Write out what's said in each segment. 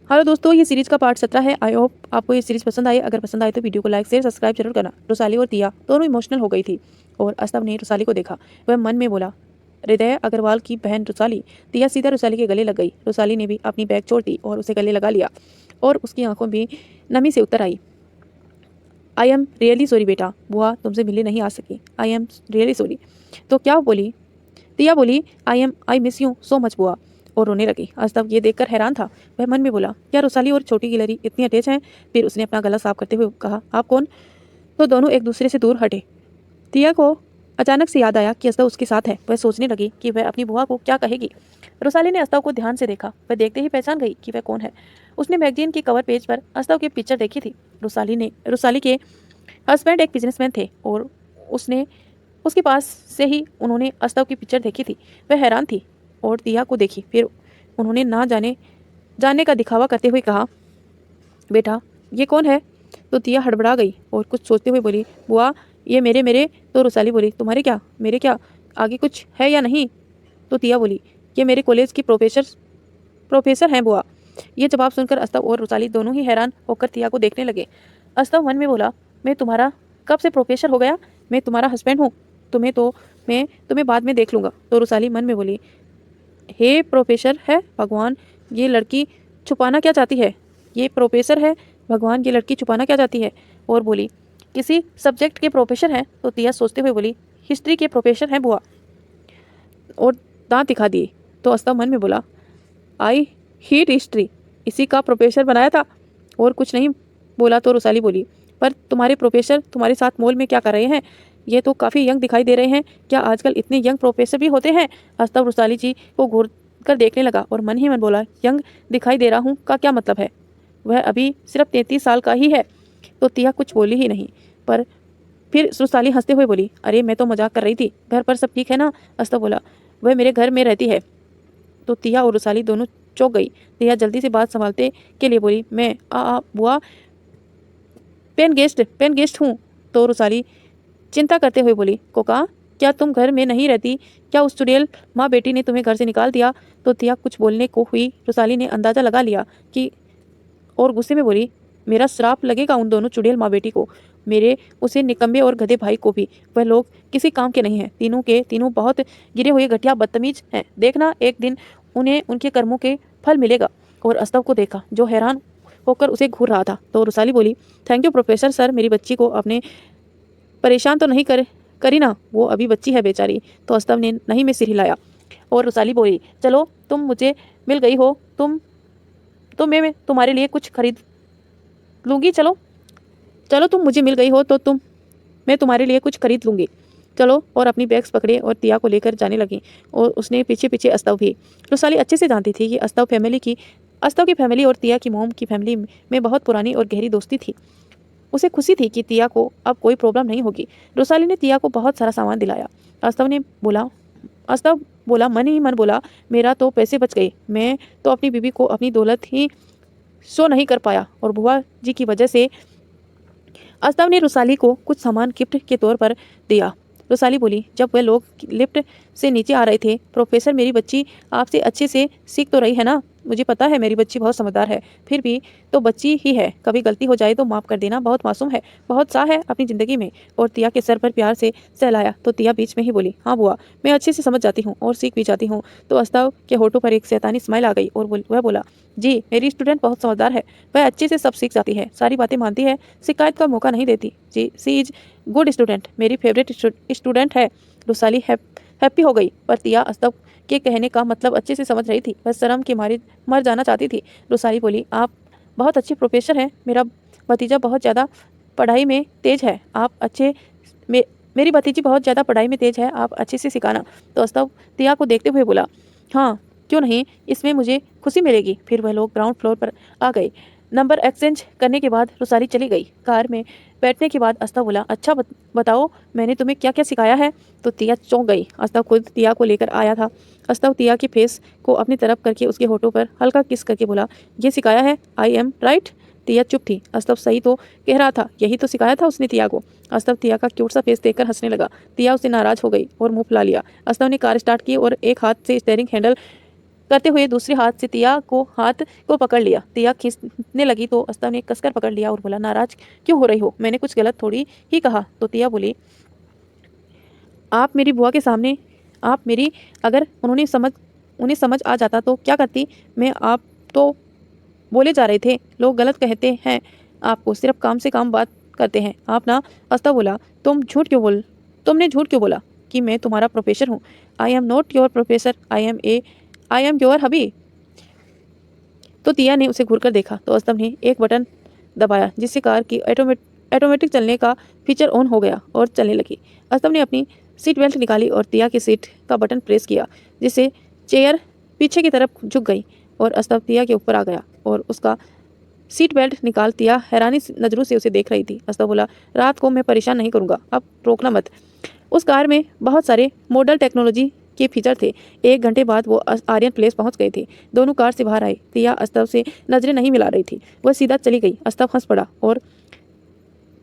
Hello दोस्तों, ये series का पार्ट 17 है। आई होप आपको ये सीरीज पसंद आई। अगर पसंद आए तो वीडियो को लाइक शेयर सब्सक्राइब जरूर करना। रुसाली और तिया दोनों इमोशनल हो गई थी और अस्तव ने रुसाली को देखा। वह मन में बोला, हृदय अग्रवाल की बहन रुसाली। तिया सीधा रुसाली के गले लग गई। रुसाली ने भी अपनी बैग छोड़ दी और उसे गले लगा लिया और उसकी आंखों में नमी से उतर आई। आई एम रियली सॉरी बेटा, बुआ तुमसे मिलने नहीं आ सकी। I am really sorry. तो क्या बोली? तिया बोली, I miss you so much बुआ, और रोने लगी। अस्तव ये देखकर हैरान था। वह मन में बोला, क्या रुसाली और छोटी गिलहरी इतनी अटैच हैं? फिर उसने अपना गला साफ करते हुए कहा, आप कौन? तो दोनों एक दूसरे से दूर हटे। तिया को अचानक से याद आया कि अस्तव उसके साथ है। वह सोचने लगी कि वह अपनी बुआ को क्या कहेगी। रुसाली ने अस्तव को ध्यान से देखा। वह देखते ही पहचान गई कि वह कौन है। उसने मैगजीन के कवर पेज पर अस्तव की पिक्चर देखी थी। रुसाली के हस्बैंड एक बिजनेसमैन थे और उसने उसके पास से ही उन्होंने अस्तव की पिक्चर देखी थी। वह हैरान थी और तिया को देखी। फिर उन्होंने ना जानने का दिखावा करते हुए कहा, बेटा ये कौन है? तो तिया हड़बड़ा गई और कुछ सोचते हुए बोली, बुआ ये मेरे। तो रुसाली बोली, तुम्हारे क्या मेरे क्या, आगे कुछ है या नहीं? तो तिया बोली, ये मेरे कॉलेज की प्रोफेसर हैं बुआ। ये जवाब सुनकर अस्तव और रुसाली दोनों ही हैरान होकर तिया को देखने लगे। अस्तव मन में बोला, मैं तुम्हारा कब से प्रोफेसर हो गया? मैं तुम्हारा हस्बैंड हूँ। मैं तुम्हें बाद में देख लूँगा। तो रुसाली मन में बोली, हे प्रोफेसर है भगवान, ये लड़की छुपाना क्या चाहती है? ये प्रोफेसर है भगवान, ये लड़की छुपाना क्या चाहती है? और बोली, किसी सब्जेक्ट के प्रोफेसर हैं? तो तिया सोचते हुए बोली, हिस्ट्री के प्रोफेसर हैं बुआ, और दांत दिखा दिए। तो अस्तव मन में बोला, आई हीट हिस्ट्री, इसी का प्रोफेसर बनाया था। और कुछ नहीं बोला। तो रुसाली बोली, पर तुम्हारे प्रोफेसर तुम्हारे साथ मॉल में क्या कर रहे हैं? ये तो काफ़ी यंग दिखाई दे रहे हैं। क्या आजकल इतने यंग प्रोफेसर भी होते हैं? अस्तव रुसाली जी को घूर कर देखने लगा और मन ही मन बोला, यंग दिखाई दे रहा हूँ का क्या मतलब है? वह अभी सिर्फ 33 साल का ही है। तो तिया कुछ बोली ही नहीं। पर फिर रुसाली हंसते हुए बोली, अरे मैं तो मजाक कर रही थी। घर पर सब ठीक है ना? अस्तव बोला, वह मेरे घर में रहती है। तो तिया और रुसाली दोनों चौंक गई। तिया जल्दी से बात संभालते के लिए बोली, मैं बुआ पेन गेस्ट हूँ। तो रुसाली चिंता करते हुए बोली, कोका क्या तुम घर में नहीं रहती? क्या उस चुड़ैल माँ बेटी ने तुम्हें घर से निकाल दिया? तो तिया कुछ बोलने को हुई। रुसाली ने अंदाजा लगा लिया कि, और गुस्से में बोली, मेरा श्राप लगेगा उन दोनों चुड़ैल माँ बेटी को, मेरे उसे निकम्बे और गधे भाई को भी। वह लोग किसी काम के नहीं हैं। तीनों के तीनों बहुत गिरे हुए घटिया बदतमीज हैं। देखना एक दिन उन्हें उनके कर्मों के फल मिलेगा। और अस्तव को देखा जो हैरान होकर उसे घूर रहा था। तो रुसाली बोली, थैंक यू प्रोफेसर सर, मेरी बच्ची को अपने परेशान तो नहीं करी ना? वो अभी बच्ची है बेचारी। तो अस्तव ने नहीं में सिर हिलाया और रुसाली बोली, चलो तुम मुझे मिल गई हो, तो मैं तुम्हारे लिए कुछ खरीद लूँगी। चलो चलो तुम मुझे मिल गई हो तो मैं तुम्हारे लिए कुछ खरीद लूँगी। चलो। और अपनी बैग्स पकड़े और तिया को लेकर जाने लगी और उसने पीछे पीछे अस्तव भी। रुसाली अच्छे से जानती थी कि अस्तव की फैमिली और तिया की मोम की फैमिली में बहुत पुरानी और गहरी दोस्ती थी। उसे खुशी थी कि तिया को अब कोई प्रॉब्लम नहीं होगी। रुसाली ने तिया को बहुत सारा सामान दिलाया। अस्तव बोला मन ही मन बोला, मेरा तो पैसे बच गए। मैं तो अपनी बीबी को अपनी दौलत ही शो नहीं कर पाया और बुआ जी की वजह से। अस्तव ने रुसाली को कुछ सामान गिफ्ट के तौर पर दिया। रुसाली बोली, जब वे लोग लिफ्ट से नीचे आ रहे थे, प्रोफेसर मेरी बच्ची आपसे अच्छे से सीख तो रही है ना? मुझे पता है मेरी बच्ची बहुत समझदार है, फिर भी तो बच्ची ही है, कभी गलती हो जाए तो माफ़ कर देना, बहुत मासूम है, बहुत सा है अपनी ज़िंदगी में। और तिया के सर पर प्यार से सहलाया। तो तिया बीच में ही बोली, हाँ बुआ मैं अच्छे से समझ जाती हूँ और सीख भी जाती हूँ। तो अस्तव के होठों पर एक शैतानी स्माइल आ गई और वह बोला, जी मेरी स्टूडेंट बहुत समझदार है, वह अच्छे से सब सीख जाती है, सारी बातें मानती है, शिकायत का मौका नहीं देती। जी सी इज गुड स्टूडेंट, मेरी फेवरेट स्टूडेंट है। रुसाली हैप्पी हो गई, पर तिया अस्तव के कहने का मतलब अच्छे से समझ रही थी। वह शर्म के मारे मर जाना चाहती थी। रुसाली बोली, आप बहुत अच्छे प्रोफेसर हैं, मेरा भतीजा बहुत ज़्यादा पढ़ाई में तेज है, मेरी भतीजी बहुत ज़्यादा पढ़ाई में तेज है, आप अच्छे से सिखाना। तो अस्तव तिया को देखते हुए बोला, हाँ क्यों नहीं, इसमें मुझे खुशी मिलेगी। फिर वह लोग ग्राउंड फ्लोर पर आ गए। नंबर एक्सचेंज करने के बाद रुसाली चली गई। कार में बैठने के बाद अस्तव बोला, अच्छा बताओ मैंने तुम्हें क्या क्या सिखाया है? तो तिया चौंक गई। अस्तव खुद तिया को लेकर आया था। अस्तव तिया के फेस को अपनी तरफ करके उसके होठों पर हल्का किस करके बोला, ये सिखाया है? I am right? तिया चुप थी। अस्तव सही तो कह रहा था, यही तो सिखाया था उसने तिया को। अस्तव तिया का क्यूट सा फेस देखकर हंसने लगा। तिया उससे नाराज हो गई और मुंह फुला लिया। अस्तव ने कार स्टार्ट की और एक हाथ से स्टीयरिंग हैंडल करते हुए दूसरे हाथ से तिया को हाथ को पकड़ लिया। तिया खींचने लगी तो अस्तव ने कसकर पकड़ लिया और बोला, नाराज क्यों हो रही हो? मैंने कुछ गलत थोड़ी ही कहा। तो तिया बोली, आप मेरी बुआ के सामने, आप मेरी, अगर उन्हें समझ आ जाता तो क्या करती? मैं, आप तो बोले जा रहे थे, लोग गलत कहते हैं आपको, सिर्फ काम से काम बात करते हैं आप ना। अस्तव बोला, तुमने झूठ क्यों बोला कि मैं तुम्हारा प्रोफेसर हूँ? I am not your professor, I am your hubby. तो तिया ने उसे घूर कर देखा तो अस्तव ने एक बटन दबाया जिससे कार की ऑटोमेटिक चलने का फीचर ऑन हो गया और चलने लगी। अस्तव ने अपनी सीट बेल्ट निकाली और तिया की सीट का बटन प्रेस किया जिससे चेयर पीछे की तरफ झुक गई और अस्तव तिया के ऊपर आ गया और उसका सीट बेल्ट निकाल। तिया हैरानी नज़रों से उसे देख रही थी। अस्तव बोला, रात को मैं परेशान नहीं करूँगा, अब रोकना मत। उस कार में बहुत सारे मॉडल टेक्नोलॉजी के फीचर थे। 1 घंटे बाद वो आर्यन प्लेस पहुंच गए थे। दोनों कार से बाहर आए। तिया अस्तव से नजरें नहीं मिला रही थी, वह सीधा चली गई। अस्तव हंस पड़ा और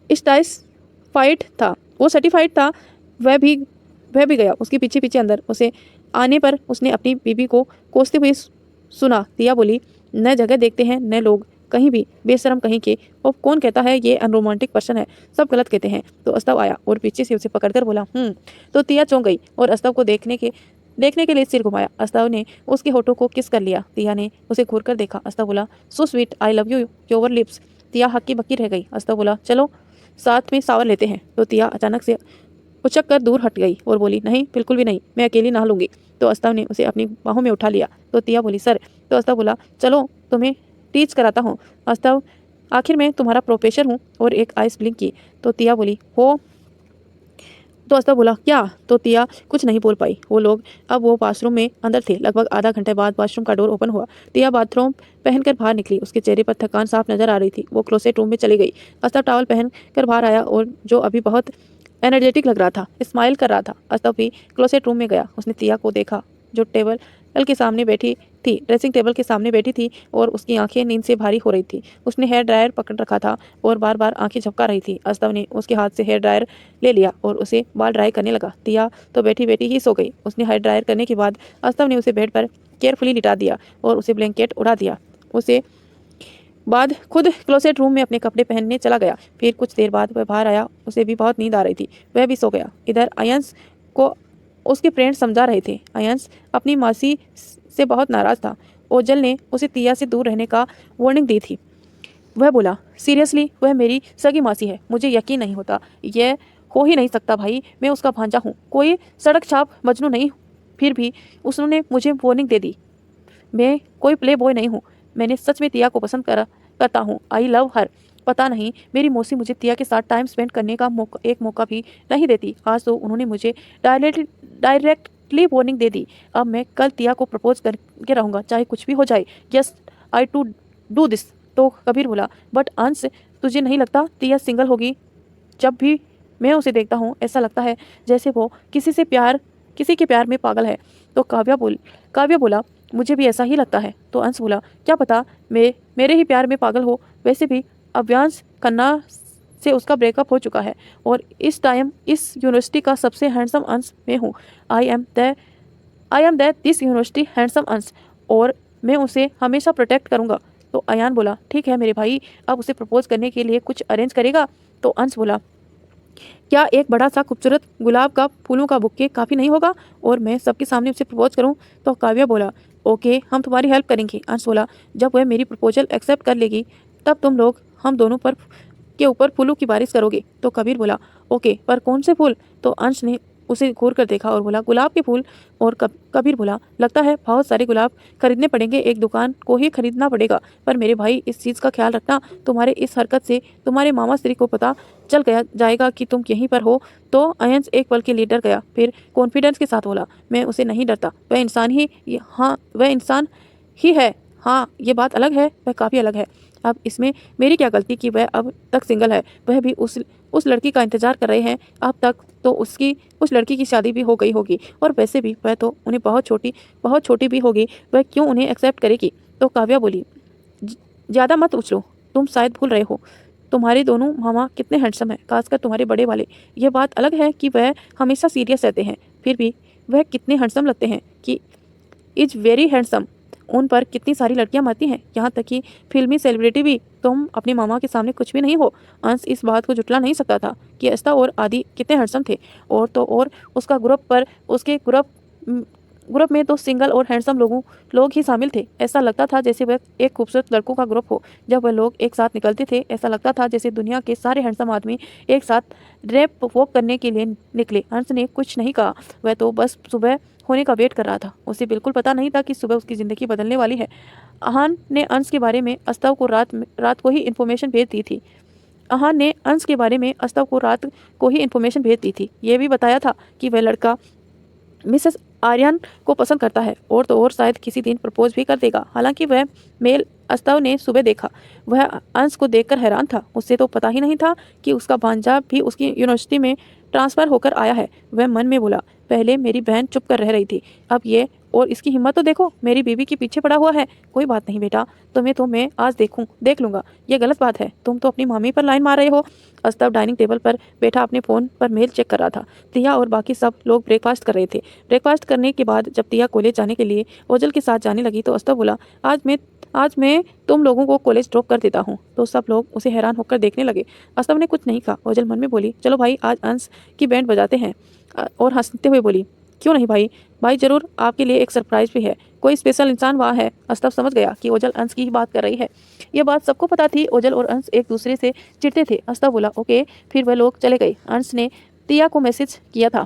स्टाइस्फाइड था, वो सर्टिफाइड था। वह भी गया उसके पीछे पीछे अंदर। उसे आने पर उसने अपनी बीबी को कोसते हुए सुना। तिया बोली, न जगह देखते हैं न लोग, कहीं भी, बेशरम कहीं के। और कौन कहता है ये अनरोमांटिक पर्सन है? सब गलत कहते हैं। तो अस्तव आया और पीछे से उसे पकड़कर बोला, तो तिया चौंक गई और अस्तव को देखने के लिए सिर घुमाया। अस्तव ने उसके होठों को किस कर लिया। तिया ने उसे घूर कर देखा। अस्तव बोला, so sweet, I love you, your lips. तिया हक्की बक्की रह गई। अस्तव बोला, चलो साथ में शावर लेते हैं। तो तिया अचानक से उछक कर दूर हट गई और बोली, नहीं, बिल्कुल भी नहीं, मैं अकेली नहा लूंगी। तो अस्तव ने उसे अपनी बाहों में उठा लिया। तो तिया बोली, सर। तो अस्तव बोला, चलो तुम्हें टीच कराता हूँ। अस्तव, आखिर मैं तुम्हारा प्रोफेसर हूँ। और एक आइस ब्लिंक की। तो तिया बोली, हो। तो अस्तव बोला, क्या? तो तिया कुछ नहीं बोल पाई। वो बाथरूम में अंदर थे। लगभग आधा घंटे बाद वाशरूम का डोर ओपन हुआ। तिया बाथरूम पहनकर बाहर निकली। उसके चेहरे पर थकान साफ नजर आ रही थी। वो क्लोसेट रूम में चली गई। अस्तव टॉवल पहन कर बाहर आया और जो अभी बहुत एनर्जेटिक लग रहा था, स्माइल कर रहा था। अस्तव भी क्लोसेट रूम में गया। उसने तिया को देखा जो ड्रेसिंग टेबल के सामने बैठी थी और उसकी आंखें नींद से भारी हो रही थी। उसने हेयर ड्रायर पकड़ रखा था और बार बार आंखें झपका रही थी। अस्तव ने उसके हाथ से हेयर ड्रायर ले लिया और उसे बाल ड्राई करने लगा। तिया तो बैठी बैठी ही सो गई। उसने हेयर ड्रायर करने के बाद अस्तव ने उसे बेड पर केयरफुली लिटा दिया और उसे ब्लैंकेट उड़ा दिया। उसे बाद खुद क्लोसेट रूम में अपने कपड़े पहनने चला गया। फिर कुछ देर बाद वह बाहर आया। उसे भी बहुत नींद आ रही थी, वह भी सो गया। इधर अयंस को उसके फ्रेंड्स समझा रहे थे। अयंस अपनी मासी से बहुत नाराज था। ओजल ने उसे तिया से दूर रहने का वार्निंग दी थी। वह बोला, सीरियसली, वह मेरी सगी मासी है, मुझे यकीन नहीं होता। यह हो ही नहीं सकता भाई, मैं उसका भांजा हूँ, कोई सड़क छाप मजनू नहीं। फिर भी उसने मुझे वार्निंग दे दी। मैं कोई प्ले बॉय नहीं हूँ, मैंने सच में तिया को पसंद करता हूँ। आई लव हर। पता नहीं मेरी मौसी मुझे तिया के साथ टाइम स्पेंड करने का एक मौका भी नहीं देती। आज तो उन्होंने मुझे डायरेक्टली वार्निंग दे दी। अब मैं कल तिया को प्रपोज करके रहूँगा, चाहे कुछ भी हो जाए। Yes, I to do this. तो कबीर बोला, बट अंश, तुझे नहीं लगता तिया सिंगल होगी? जब भी मैं उसे देखता हूँ ऐसा लगता है जैसे वो किसी के प्यार में पागल है। तो काव्या बोला, मुझे भी ऐसा ही लगता है। तो अंश बोला, क्या पता मेरे ही प्यार में पागल हो। वैसे भी अव्यांश खन्ना से उसका ब्रेकअप हो चुका है और इस टाइम इस यूनिवर्सिटी का सबसे हैंडसम अंश मैं हूँ। I M that this university handsome अंश, और मैं उसे हमेशा प्रोटेक्ट करूँगा। तो अयान बोला, ठीक है मेरे भाई, अब उसे प्रपोज करने के लिए कुछ अरेंज करेगा? तो अंश बोला, क्या एक बड़ा सा खूबसूरत गुलाब का फूलों का बुक्के काफ़ी नहीं होगा? और मैं सबके सामने उसे प्रपोज करूं? तो काव्या बोला, ओके, हम तुम्हारी हेल्प करेंगे। अंश बोला, जब वह मेरी प्रपोजल एक्सेप्ट कर लेगी तब तुम लोग हम दोनों पर के ऊपर फूलों की बारिश करोगे। तो कबीर बोला, ओके, पर कौन से फूल? तो अंश ने उसे घूर कर देखा और बोला, गुलाब के फूल। और कबीर बोला, लगता है बहुत सारे गुलाब खरीदने पड़ेंगे, एक दुकान को ही खरीदना पड़ेगा। पर मेरे भाई, इस चीज़ का ख्याल रखना, तुम्हारे इस हरकत से तुम्हारे मामा श्री को पता चल जाएगा कि तुम यहीं पर हो। तो अयंस एक पल के लिए डर गया, फिर कॉन्फिडेंस के साथ बोला, मैं उसे नहीं डरता, वह इंसान ही है। हाँ, ये बात अलग है, वह काफ़ी अलग है। अब इसमें मेरी क्या गलती कि वह अब तक सिंगल है? वह भी उस लड़की का इंतजार कर रहे हैं। अब तक तो उस लड़की की शादी भी हो गई होगी, और वैसे भी वह तो उन्हें बहुत छोटी भी होगी, वह क्यों उन्हें एक्सेप्ट करेगी? तो काव्या बोली, ज़्यादा मत उछलो, तुम शायद भूल रहे हो, तुम्हारे दोनों मामा कितने हैंडसम हैं, खासकर तुम्हारे बड़े वाले। यह बात अलग है कि वह हमेशा सीरियस रहते हैं, फिर भी वह कितने हैंडसम लगते हैं कि इज वेरी हैंडसम। उन पर कितनी सारी लड़कियां मरती हैं, यहाँ तक कि फिल्मी सेलिब्रिटी भी। तुम अपने मामा के सामने कुछ भी नहीं हो। अंश इस बात को जुटला नहीं सकता था कि अस्ता और आदि कितने हैंडसम थे। और तो और उसका उसके ग्रुप में तो सिंगल और हैंडसम लोग ही शामिल थे। ऐसा लगता था जैसे वह एक खूबसूरत लड़कों का ग्रुप हो। जब वह लोग एक साथ निकलते थे, ऐसा लगता था जैसे दुनिया के सारे हैंडसम आदमी एक साथ रैप वॉक करने के लिए निकले। अंश ने कुछ नहीं कहा, वह तो बस सुबह होने का वेट कर रहा था। उसे बिल्कुल पता नहीं था कि सुबह उसकी ज़िंदगी बदलने वाली है। अहान ने अंश के बारे में अस्तव को रात को ही इन्फॉर्मेशन भेज दी थी। अहान ने अंश के बारे में अस्तव को रात को ही इन्फॉर्मेशन भेज दी थी। ये भी बताया था कि वह लड़का मिसेस आर्यन को पसंद करता है और तो और शायद किसी दिन प्रपोज भी कर देगा। हालांकि वह मेल अस्तव ने सुबह देखा, वह अंश को देखकर हैरान था। उसे तो पता ही नहीं था कि उसका भांजा भी उसकी यूनिवर्सिटी में ट्रांसफ़र होकर आया है। वह मन में बोला, पहले मेरी बहन चुप कर रह रही थी, अब ये और इसकी हिम्मत तो देखो, मेरी बीवी के पीछे पड़ा हुआ है। कोई बात नहीं बेटा, तुम्हें तो मैं आज देख लूँगा। ये गलत बात है, तुम तो अपनी मामी पर लाइन मार रहे हो। अस्तव डाइनिंग टेबल पर बैठा अपने फ़ोन पर मेल चेक कर रहा था। तिया और बाकी सब लोग ब्रेकफास्ट कर रहे थे। ब्रेकफास्ट करने के बाद जब तिया कॉलेज जाने के लिए ओजल के साथ जाने लगी तो अस्तव बोला, आज मैं तुम लोगों को कॉलेज ड्रॉप कर देता हूँ। तो सब लोग उसे हैरान होकर देखने लगे। अस्तव ने कुछ नहीं कहा। ओजल मन में बोली, चलो भाई आज अंश की बैंड बजाते हैं। और हंसते हुए बोली, क्यों नहीं भाई, ज़रूर, आपके लिए एक सरप्राइज भी है। कोई स्पेशल इंसान वहाँ है। अस्तव समझ गया कि ओजल अंश की ही बात कर रही है। यह बात सबको पता थी। ओजल और अंश एक दूसरे से चिढ़ते थे। अस्तव बोला, ओके। फिर वह लोग चले गए। अंश ने तिया को मैसेज किया था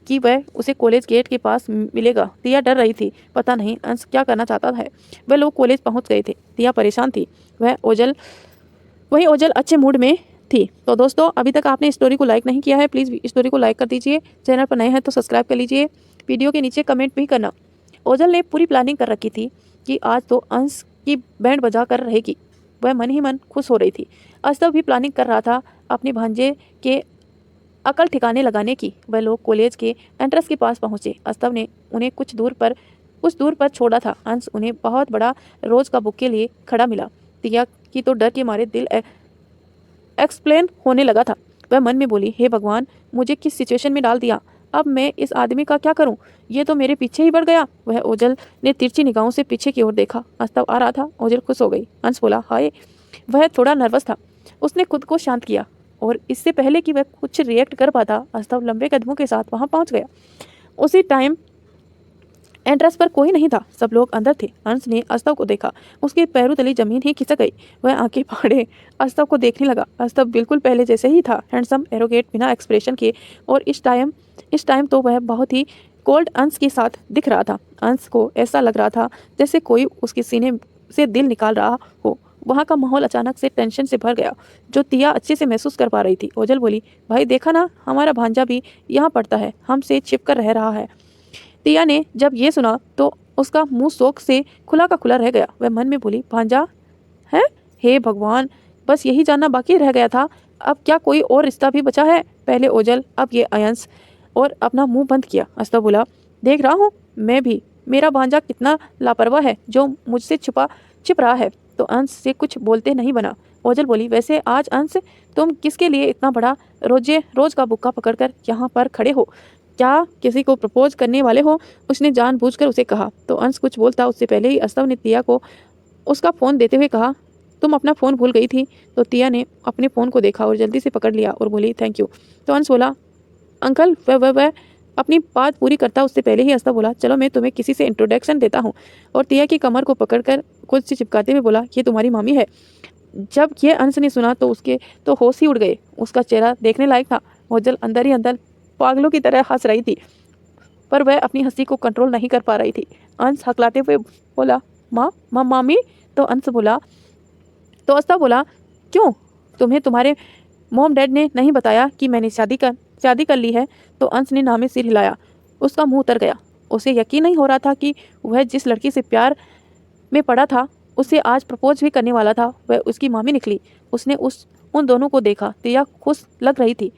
कि वह उसे कॉलेज गेट के पास मिलेगा। तिया डर रही थी, पता नहीं अंश क्या करना चाहता है। वह लोग कॉलेज पहुंच गए थे। तिया परेशान थी। वही ओजल अच्छे मूड में थी। तो दोस्तों, अभी तक आपने स्टोरी को लाइक नहीं किया है, प्लीज़ स्टोरी को लाइक कर दीजिए। चैनल पर नए हैं तो सब्सक्राइब कर लीजिए। वीडियो के नीचे कमेंट भी करना। ओजल ने पूरी प्लानिंग कर रखी थी कि आज तो अंश की बैंड बजा कर रहेगी। वह मन ही मन खुश हो रही थी। अस्तव भी प्लानिंग कर रहा था अपने भांजे के अकल ठिकाने लगाने की। वह लोग कॉलेज के एंट्रेंस के पास पहुंचे। अस्तव ने उन्हें कुछ दूर पर छोड़ा था। अंश उन्हें बहुत बड़ा रोज का बुके लिए खड़ा मिला। तिया की तो डर के मारे दिल एक्सप्लेन होने लगा था। वह मन में बोली, हे भगवान, मुझे किस सिचुएशन में डाल दिया। अब मैं इस आदमी का क्या करूं? ये तो मेरे पीछे ही बढ़ गया। वह ओजल ने तिरछी निगाहों से पीछे की ओर देखा। अस्तव आ रहा था। ओजल खुश हो गई। अंश बोला, हाय। वह थोड़ा नर्वस था। उसने खुद को शांत किया और इससे पहले कि वह कुछ रिएक्ट कर पाता, अस्तव लंबे कदमों के साथ वहां पहुंच गया। उसी टाइम एंट्रेंस पर कोई नहीं था, सब लोग अंदर थे। अंश ने अस्तव को देखा। उसके पैरों तले जमीन ही खिसक गई। वह आंखें फाड़े अस्तव को देखने लगा। अस्तव बिल्कुल पहले जैसे ही था, हैंडसम, एरोगेट, बिना एक्सप्रेशन के। और इस टाइम तो वह बहुत ही कोल्ड अंश के साथ दिख रहा था। अंश को ऐसा लग रहा था जैसे कोई उसके सीने से दिल निकाल रहा हो। वहाँ का माहौल अचानक से टेंशन से भर गया, जो तिया अच्छे से महसूस कर पा रही थी। ओजल बोली, भाई देखा ना, हमारा भांजा भी यहाँ पड़ता है, हमसे छिपकर रह रहा है। तिया ने जब ये सुना तो उसका मुंह शौक से खुला का खुला रह गया। वह मन में बोली, भांजा है? हे भगवान, बस यही जानना बाकी रह गया था। अब क्या कोई और रिश्ता भी बचा है? पहले ओजल, अब ये अंश। और अपना मुंह बंद किया। अस्तव बोला, देख रहा हूँ मैं भी, मेरा भांजा कितना लापरवाह है, जो मुझसे छिप रहा है। तो अंश से कुछ बोलते नहीं बना। ओजल बोली, वैसे आज अंश, तुम किसके लिए इतना बड़ा रोज का बुक्का पकड़कर यहाँ पर खड़े हो? क्या किसी को प्रपोज करने वाले हो? उसने जानबूझकर उसे कहा। तो अंश कुछ बोलता उससे पहले ही अस्तव ने तिया को उसका फ़ोन देते हुए कहा, तुम अपना फ़ोन भूल गई थी। तो तिया ने अपने फ़ोन को देखा और जल्दी से पकड़ लिया और बोली, थैंक यू। तो अंश बोला, अंकल, वह अपनी बात पूरी करता उससे पहले ही अस्तव बोला, चलो मैं तुम्हें किसी से इंट्रोडक्शन देता हूँ। और तिया की कमर को पकड़कर खुद से चिपकाते हुए बोला, ये तुम्हारी मामी है। जब ये अंश ने सुना तो उसके तो होश ही उड़ गए। उसका चेहरा देखने लायक था। ओजल अंदर ही अंदर पागलों की तरह हंस रही थी, पर वह अपनी हंसी को कंट्रोल नहीं कर पा रही थी। अंश हकलाते हुए बोला, मामी। तो अस्तव बोला, क्यों, तुम्हें तुम्हारे मॉम डैड ने नहीं बताया कि मैंने शादी कर ली है? तो अंश ने नामे सिर हिलाया। उसका मुंह उतर गया। उसे यकीन नहीं हो रहा था कि वह जिस लड़की से प्यार में पड़ा था, उसे आज प्रपोज भी करने वाला था, वह उसकी मामी निकली। उसने उन दोनों को देखा। तिया खुश लग रही थी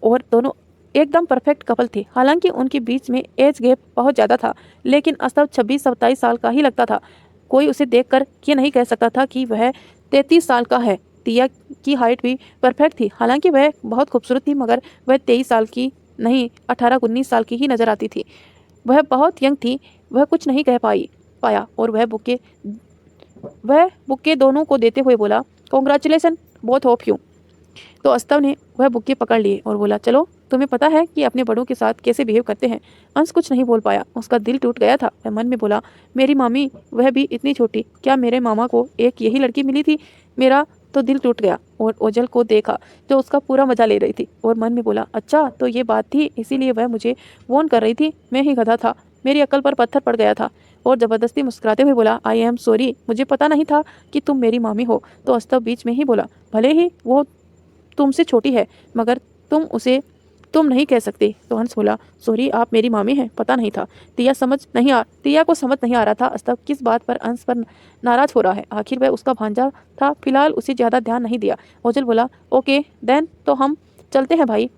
और दोनों एकदम परफेक्ट कपल थे। हालांकि उनके बीच में एज गैप बहुत ज़्यादा था, लेकिन अस्तव 26-27 साल का ही लगता था। कोई उसे देखकर ये नहीं कह सकता था कि वह 33 साल का है। तिया की हाइट भी परफेक्ट थी। हालांकि वह बहुत खूबसूरत थी, मगर वह 23 साल की नहीं, 18-19 साल की ही नज़र आती थी। वह बहुत यंग थी, वह कुछ नहीं कह पाया और वह बुके दोनों को देते हुए बोला, कॉन्ग्रेचुलेसन, बोथ ऑफ यू। तो अस्तव ने वह बुके पकड़ लिए और बोला, चलो, तुम्हें पता है कि अपने बड़ों के साथ कैसे बिहेव करते हैं। अंश कुछ नहीं बोल पाया, उसका दिल टूट गया था। वह मन में बोला, मेरी मामी, वह भी इतनी छोटी, क्या मेरे मामा को एक यही लड़की मिली थी। मेरा तो दिल टूट गया और ओझल को देखा जो उसका पूरा मजा ले रही थी और मन में बोला, अच्छा तो ये बात थी, इसीलिए वह मुझे वॉर्न कर रही थी। मैं ही गधा था, मेरी अक्ल पर पत्थर पड़ गया था। और ज़बरदस्ती मुस्कुराते हुए बोला, आई एम सॉरी, मुझे पता नहीं था कि तुम मेरी मामी हो। तो अस्तव बीच में ही बोला, भले ही वो तुमसे छोटी है, मगर तुम नहीं कह सकते। तो हंस बोला, सॉरी, आप मेरी मामी हैं, पता नहीं था। तिया को समझ नहीं आ रहा था अस्तव किस बात पर अंश पर नाराज हो रहा है। आखिर वह उसका भांजा था, फिलहाल उसे ज़्यादा ध्यान नहीं दिया। ओझल बोला, ओके देन, तो हम चलते हैं भाई।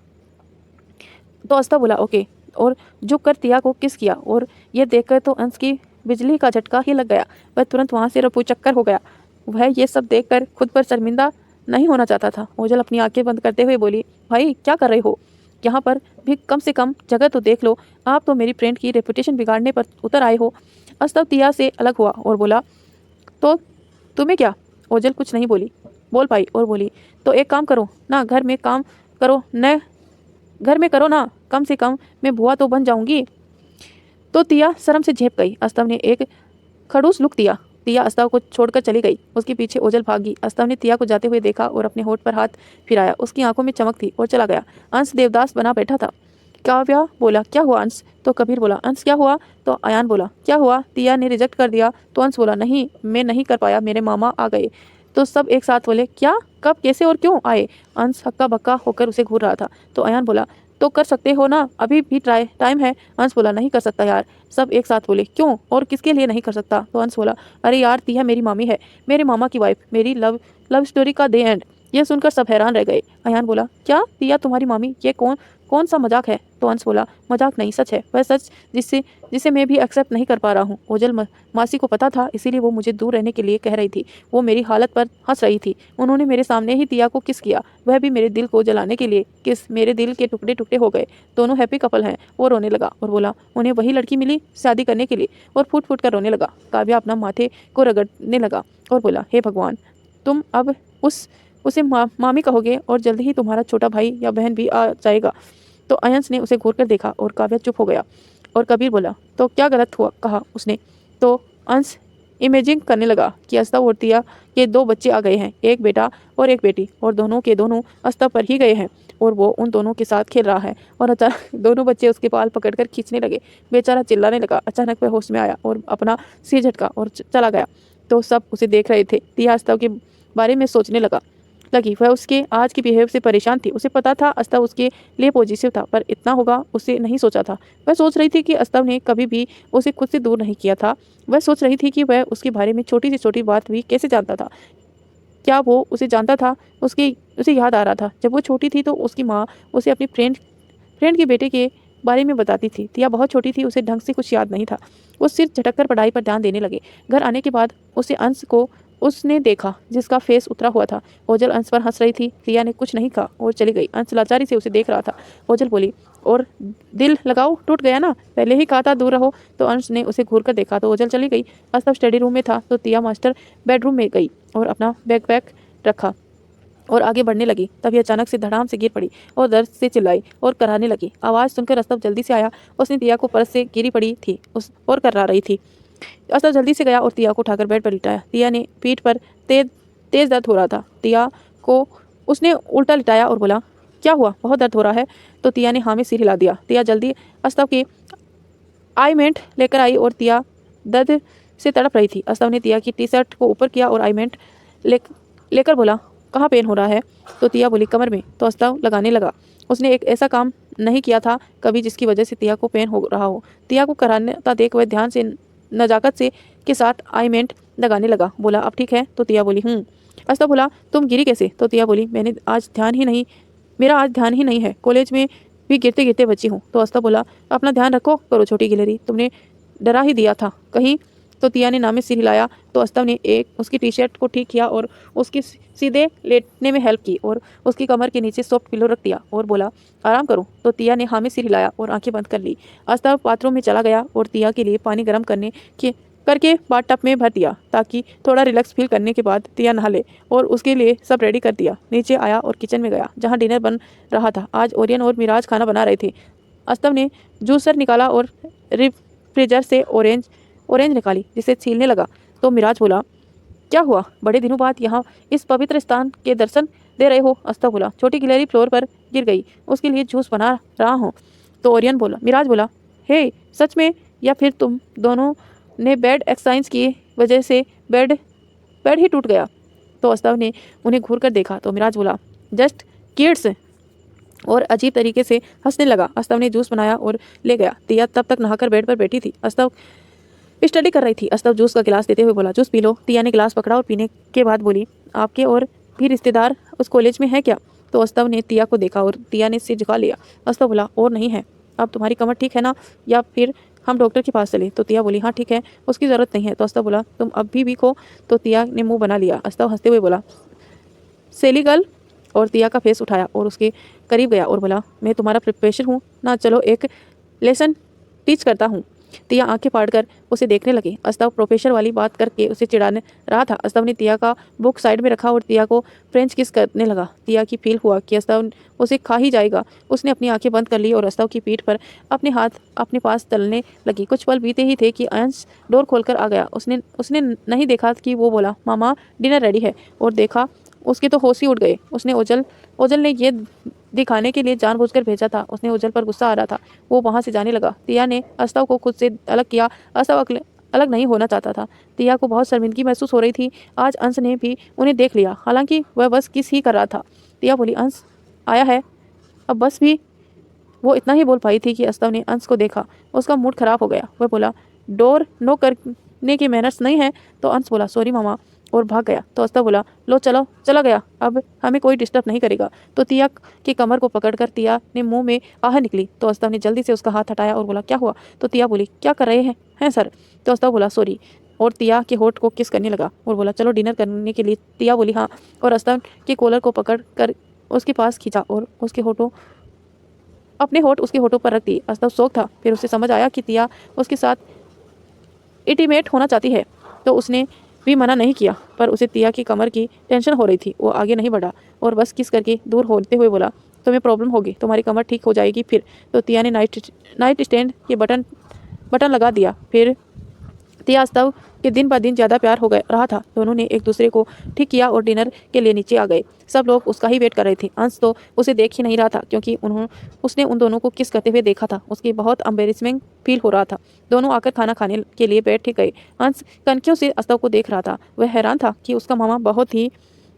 तो अस्तव बोला, ओके, और झुक कर तिया को किस किया। और यह देखकर तो अंश की बिजली का झटका ही लग गया। वह तुरंत वहाँ से रफू चक्कर हो गया। वह ये सब देखकर खुद पर शर्मिंदा नहीं होना चाहता था। ओझल अपनी आंखें बंद करते हुए बोली, भाई क्या कर रहे हो, यहाँ पर भी कम से कम जगह तो देख लो। आप तो मेरी फ्रेंड की रेपुटेशन बिगाड़ने पर उतर आए हो। अस्तव तिया से अलग हुआ और बोला, तो तुम्हें क्या। ओझल कुछ नहीं बोल पाई और बोली, तो एक काम करो ना, घर में करो ना, कम से कम मैं बुआ तो बन जाऊंगी। तो तिया शर्म से झेप गई। अस्तव ने एक खड़ूस लुक दिया। तिया अस्तव को छोड़कर चली गई। उसके पीछे ओझल भागी। अस्तव ने तिया को जाते हुए देखा और अपने होठ पर हाथ फिराया। उसकी आंखों में चमक थी और चला गया। अंश देवदास बना बैठा था। काव्या बोला, क्या हुआ अंश। तो कबीर बोला, अंश क्या हुआ। तो अयान बोला, क्या हुआ। तिया ने रिजेक्ट कर दिया। तो अंश बोला, नहीं, मैं नहीं कर पाया, मेरे मामा आ गए। तो सब एक साथ बोले, क्या, कब, कैसे और क्यों आए। अंश हक्का बक्का होकर उसे घूर रहा था। तो अयान बोला, तो कर सकते हो ना, अभी भी टाइम है। अंश बोला, नहीं कर सकता यार। सब एक साथ बोले, क्यों और किसके लिए नहीं कर सकता। तो अंश बोला, अरे यार, तिया मेरी मामी है, मेरे मामा की वाइफ, मेरी लव स्टोरी का दे एंड। यह सुनकर सब हैरान रह गए। अयान बोला, क्या, तिया तुम्हारी मामी, ये कौन सा मजाक है। तो अंश बोला, मजाक नहीं, सच है, वह सच जिसे मैं भी एक्सेप्ट नहीं कर पा रहा हूँ। ओझल मासी को पता था, इसीलिए वो मुझे दूर रहने के लिए कह रही थी। वो मेरी हालत पर हंस रही थी। उन्होंने मेरे सामने ही तिया को किस किया, वह भी मेरे दिल को जलाने के लिए किस। मेरे दिल के टुकड़े टुकड़े हो गए। दोनों हैप्पी कपल हैं। वो रोने लगा और बोला, उन्हें वही लड़की मिली शादी करने के लिए, और फूट फूट कर रोने लगा। काव्या अपना माथे को रगड़ने लगा और बोला, हे भगवान, तुम अब उसे मामी कहोगे और जल्दी ही तुम्हारा छोटा भाई या बहन भी आ जाएगा। तो अयंस ने उसे घूर कर देखा और काव्या चुप हो गया। और कबीर बोला, तो क्या गलत हुआ, कहा उसने। तो अंश इमेजिंग करने लगा कि अस्तव और तिया के 2 बच्चे आ गए हैं, एक बेटा और एक बेटी, और दोनों के दोनों अस्तव पर ही गए हैं और वो उन दोनों के साथ खेल रहा है। और अचानक दोनों बच्चे उसके बाल पकड़कर खींचने लगे। बेचारा चिल्लाने लगा। अचानक वह होश में आया और अपना सिर झटका और चला गया। तो सब उसे देख रहे थे। तिया अस्तव के बारे में सोचने लगी। वह उसके आज की बिहेव से परेशान थी। उसे पता था अस्तव उसके लिए पॉजिटिव था, पर इतना होगा उसे नहीं सोचा था। वह सोच रही थी कि अस्तव ने कभी भी उसे खुद से दूर नहीं किया था। वह सोच रही थी कि वह उसके बारे में छोटी से छोटी बात भी कैसे जानता था। क्या वो उसे जानता था। उसे याद आ रहा था, जब वो छोटी थी तो उसकी माँ उसे अपनी फ्रेंड के बेटे के बारे में बताती थी। तिया बहुत छोटी थी, उसे ढंग से कुछ याद नहीं था। वो सिर झटक कर पढ़ाई पर ध्यान देने लगे। घर आने के बाद अंश को उसने देखा, जिसका फेस उतरा हुआ था। ओझल अंश पर हंस रही थी। तिया ने कुछ नहीं कहा और चली गई। अंश लाचारी से उसे देख रहा था। ओझल बोली, और दिल लगाओ, टूट गया ना, पहले ही कहा था दूर रहो। तो अंश ने उसे घूर कर देखा तो ओझल चली गई। अस्तव स्टडी रूम में था तो तिया मास्टर बेडरूम में गई और अपना बैग रखा और आगे बढ़ने लगी। तभी अचानक से धड़ाम से गिर पड़ी और दर्द से चिल्लाई और कराने लगी। आवाज़ सुनकर अस्तव जल्दी से आया। उसने तिया को परस से गिरी पड़ी थी और करा रही थी। अस्तव जल्दी से गया और तिया को उठाकर बेड पर लिटाया। तिया ने पीठ पर तेज दर्द हो रहा था। तिया को उसने उल्टा लिटाया और बोला, क्या हुआ, बहुत दर्द हो रहा है। तो तिया ने हाँ में सिर हिला दिया। तिया जल्दी अस्तव की आईमेंट लेकर आई और तिया दर्द से तड़प रही थी। अस्तव ने तिया की टी शर्ट को ऊपर किया और आईमेंट लेकर बोला, कहाँ पेन हो रहा है। तो तिया बोली, कमर में। तो अस्तव लगाने लगा। उसने एक ऐसा काम नहीं किया था कभी जिसकी वजह से तिया को पेन हो रहा हो। तिया को कराता देख वह ध्यान से नजाकत से के साथ आईमेंट लगाने लगा। बोला, अब ठीक है। तो तिया बोली, अस्तव बोला, तुम गिरी कैसे। तो तिया बोली, मेरा आज ध्यान ही नहीं है, कॉलेज में भी गिरते गिरते बची हूँ। तो अस्तव बोला, अपना ध्यान रखो करो छोटी गिलहरी, तुमने डरा ही दिया था, कहीं तो तिया ने ना में सिर हिलाया तो अस्तव ने एक उसकी टी शर्ट को ठीक किया और उसकी सीधे लेटने में हेल्प की और उसकी कमर के नीचे सॉफ्ट पिलो रख दिया और बोला आराम करो। तो तिया ने हाँ में सिर हिलाया और आंखें बंद कर ली। अस्तव बाथरूम में चला गया और तिया के लिए पानी गर्म करके बाथ टब में भर दिया ताकि थोड़ा रिलैक्स फील करने के बाद तिया नहा ले और उसके लिए सब रेडी कर दिया। नीचे आया और किचन में गया जहाँ डिनर बन रहा था। आज ओरियन और मिराज खाना बना रहे थे। अस्तव ने जूसर निकाला और रेफ्रिजरेटर से ऑरेंज निकाली जिसे छीलने लगा तो मिराज बोला क्या हुआ, बड़े दिनों बाद यहाँ इस पवित्र स्थान के दर्शन दे रहे हो। अस्तव बोला छोटी गिलहरी फ्लोर पर गिर गई, उसके लिए जूस बना रहा हूँ। तो मिराज बोला हे सच में या फिर तुम दोनों ने बैड एक्सरसाइज की वजह से बेड ही टूट गया। तो अस्तव ने उन्हें घूर कर देखा तो मिराज बोला जस्ट किड्स और अजीब तरीके से हंसने लगा। अस्तव ने जूस बनाया और ले गया। तिया तब तक नहाकर बेड पर बैठी थी। अस्तव स्टडी कर रही थी। अस्तव जूस का गिलास देते हुए बोला जूस पी लो। तिया ने गिलास पकड़ा और पीने के बाद बोली आपके और भी रिश्तेदार उस कॉलेज में है क्या। तो अस्तव ने तिया को देखा और तिया ने सिर झुका लिया। अस्तव बोला और नहीं है। अब तुम्हारी कमर ठीक है ना, या फिर हम डॉक्टर के पास चले। तो तिया बोली हाँ ठीक है, उसकी ज़रूरत नहीं है। तो अस्तव बोला तुम अब भी वीक हो। तो तिया ने मुंह बना लिया। अस्तव हंसते हुए बोला सेली गर्ल, और तिया का फेस उठाया और उसके करीब गया और बोला मैं तुम्हारा प्रिपरेशन हूँ ना, चलो एक लेसन टीच करता हूँ। तिया आंखें फाड़कर उसे देखने लगी। अस्तव प्रोफेसर वाली बात करके उसे चिढ़ाने रहा था। अस्तव ने तिया का बुक साइड में रखा और तिया को फ्रेंच किस करने लगा। तिया की फील हुआ कि अस्तव उसे खा ही जाएगा। उसने अपनी आंखें बंद कर ली और अस्तव की पीठ पर अपने हाथ अपने पास तलने लगी। कुछ पल बीते ही थे कि अंश डोर खोलकर आ गया। उसने नहीं देखा कि वो बोला मामा डिनर रेडी है, और देखा उसके तो होश ही उड़ गए। उसने ओजल ने ये दिखाने के लिए जानबूझकर भेजा था। उसने ओजल पर गुस्सा आ रहा था। वो वहाँ से जाने लगा। तिया ने अस्तव को खुद से अलग किया। अस्तव अलग नहीं होना चाहता था। तिया को बहुत शर्मिंदगी महसूस हो रही थी। आज अंश ने भी उन्हें देख लिया, हालांकि वह बस किस ही कर रहा था। तिया बोली अंश आया है अब बस भी। वो इतना ही बोल पाई थी कि अस्तव ने अंश को देखा। उसका मूड खराब हो गया। वह बोला डोर नो करने के मैनर्स नहीं है। तो अंश बोला सॉरी मामा और भाग गया। तो अस्तव बोला लो चलो, चला गया, अब हमें कोई डिस्टर्ब नहीं करेगा। तो तिया की कमर को पकड़कर तिया ने मुंह में आह निकली। तो अस्तव ने जल्दी से उसका हाथ हटाया और बोला क्या हुआ। तो तिया बोली क्या कर रहे हैं सर। तो अस्तव बोला सॉरी, और तिया के होठ को किस करने लगा और बोला चलो डिनर करने के लिए। तिया बोली हाँ, और अस्तव के कॉलर को पकड़ कर उसके पास खींचा और अपने होठ उसके होठों पर रख दिए। अस्तव शौक था। फिर उसे समझ आया कि तिया उसके साथ इंटीमेट होना चाहती है, तो उसने भी मना नहीं किया, पर उसे तिया की कमर की टेंशन हो रही थी। वो आगे नहीं बढ़ा और बस किस करके दूर होते हुए बोला तुम्हें प्रॉब्लम होगी, तुम्हारी कमर ठीक हो जाएगी फिर। तो तिया ने नाइट स्टैंड के बटन लगा दिया। फिर तिया अस्तव के दिन ब दिन ज़्यादा प्यार हो गया रहा था। दोनों ने एक दूसरे को ठीक किया और डिनर के लिए नीचे आ गए। सब लोग उसका ही वेट कर रहे थे। अंश तो उसे देख ही नहीं रहा था क्योंकि उसने उन दोनों को किस करते हुए देखा था। उसकी बहुत एम्बेरसमेंट फील हो रहा था। दोनों आकर खाना खाने के लिए बैठ गए। अंश कनखियों से अस्तव को देख रहा था। वह हैरान था कि उसका मामा बहुत ही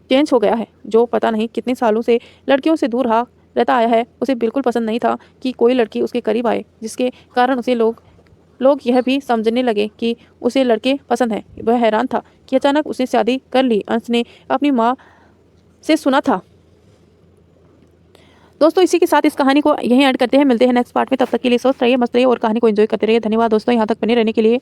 चेंज हो गया है, जो पता नहीं कितने सालों से लड़कियों से दूर रहता आया है। उसे बिल्कुल पसंद नहीं था कि कोई लड़की उसके करीब आए, जिसके कारण उसे लोग यह भी समझने लगे कि उसे लड़के पसंद हैं। वह हैरान था कि अचानक उसने शादी कर ली। अंश ने अपनी माँ से सुना था। दोस्तों इसी के साथ इस कहानी को यहीं ऐड करते हैं। मिलते हैं नेक्स्ट पार्ट में। तब तक के लिए स्वस्थ रहिए, मस्त रहिए और कहानी को एंजॉय करते रहिए। धन्यवाद दोस्तों यहाँ तक बने रहने के लिए।